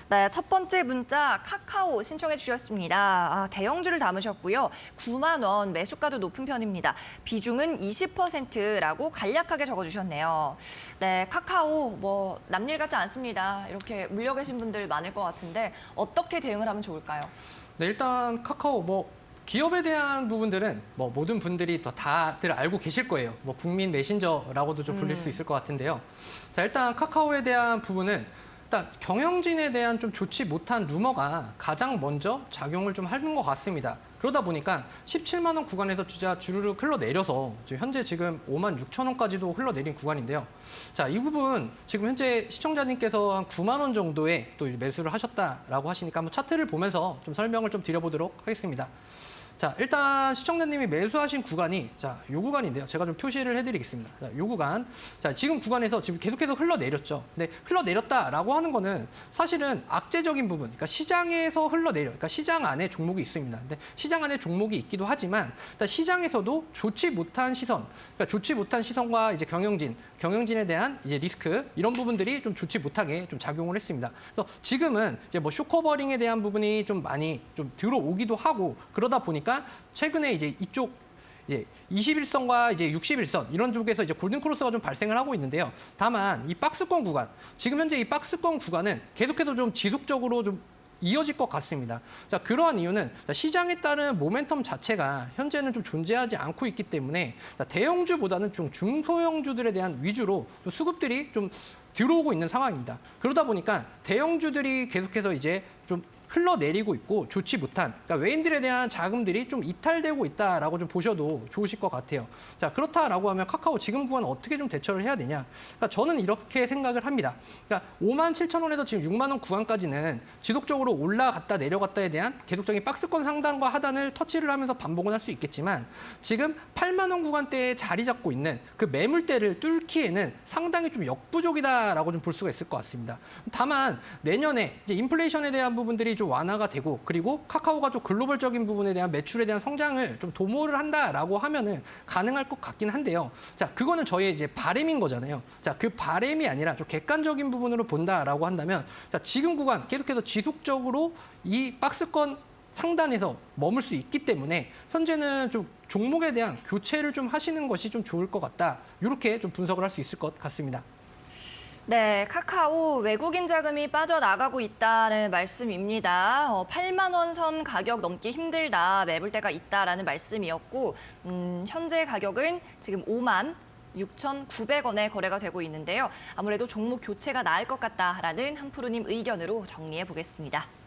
네, 첫 번째 문자 카카오 신청해 주셨습니다. 대형주를 담으셨고요. 9만 원, 매수가도 높은 편입니다. 비중은 20%라고 간략하게 적어주셨네요. 네, 카카오 뭐 남일 같지 않습니다. 이렇게 물려 계신 분들 많을 것 같은데 어떻게 대응을 하면 좋을까요? 네, 일단 카카오 기업에 대한 부분들은 모든 분들이 또 다들 알고 계실 거예요. 국민 메신저라고도 좀 불릴 수 있을 것 같은데요. 자, 일단 카카오에 대한 부분은 일단 경영진에 대한 좀 좋지 못한 루머가 가장 먼저 작용을 좀 하는 것 같습니다. 그러다 보니까 17만 원 구간에서 진짜 주르륵 흘러내려서 현재 지금 5만 6천 원까지도 흘러내린 구간인데요. 자, 이 부분 지금 현재 시청자님께서 한 9만 원 정도에 또 매수를 하셨다라고 하시니까 한번 차트를 보면서 좀 설명을 좀 드려보도록 하겠습니다. 자, 일단 시청자님이 매수하신 구간이 요 구간인데요. 제가 좀 표시를 해드리겠습니다. 자, 요 구간. 자, 지금 구간에서 지금 계속해서 흘러내렸죠. 근데 흘러내렸다라고 하는 거는 사실은 악재적인 부분, 그러니까 시장에서 그러니까 시장 안에 종목이 있습니다. 근데 시장 안에 종목이 있기도 하지만 일단 시장에서도 좋지 못한 시선, 그러니까 좋지 못한 시선과 이제 경영진에 대한 이제 리스크 이런 부분들이 좀 좋지 못하게 좀 작용을 했습니다. 그래서 지금은 이제 쇼커버링에 대한 부분이 좀 많이 좀 들어오기도 하고 그러다 보니까 최근에 이제 이쪽 21선과 이제 61선 이런 쪽에서 이제 골든 크로스가 좀 발생을 하고 있는데요. 다만 이 박스권 구간, 지금 현재 이 박스권 구간은 계속해서 좀 지속적으로 좀 이어질 것 같습니다. 자, 그러한 이유는 시장에 따른 모멘텀 자체가 현재는 좀 존재하지 않고 있기 때문에 대형주보다는 좀 중소형주들에 대한 위주로 좀 수급들이 좀 들어오고 있는 상황입니다. 그러다 보니까 대형주들이 계속해서 이제 좀 흘러내리고 있고 좋지 못한 그러니까 외인들에 대한 자금들이 좀 이탈되고 있다라고 좀 보셔도 좋으실 것 같아요. 자, 그렇다라고 하면 카카오 지금 구간 어떻게 좀 대처를 해야 되냐? 그러니까 저는 이렇게 생각을 합니다. 그러니까 5만 7천 원에서 지금 6만 원 구간까지는 지속적으로 올라갔다 내려갔다에 대한 계속적인 박스권 상단과 하단을 터치를 하면서 반복은 할 수 있겠지만 지금 8만 원 구간대에 자리 잡고 있는 그 매물대를 뚫기에는 상당히 좀 역부족이다라고 좀 볼 수가 있을 것 같습니다. 다만 내년에 이제 인플레이션에 대한 부분들이 좀 완화가 되고 그리고 카카오가 좀 글로벌적인 부분에 대한 매출에 대한 성장을 좀 도모를 한다라고 하면은 가능할 것 같긴 한데요. 자, 그거는 저희의 이제 바람인 거잖아요. 자, 그 바람이 아니라 좀 객관적인 부분으로 본다라고 한다면 자, 지금 구간 계속해서 지속적으로 이 박스권 상단에서 머물 수 있기 때문에 현재는 좀 종목에 대한 교체를 좀 하시는 것이 좀 좋을 것 같다. 이렇게 좀 분석을 할 수 있을 것 같습니다. 네, 카카오 외국인 자금이 빠져나가고 있다는 말씀입니다. 8만 원 선 가격 넘기 힘들다, 매물대가 있다라는 말씀이었고 현재 가격은 지금 5만 6,900원에 거래가 되고 있는데요. 아무래도 종목 교체가 나을 것 같다라는 한프로님 의견으로 정리해 보겠습니다.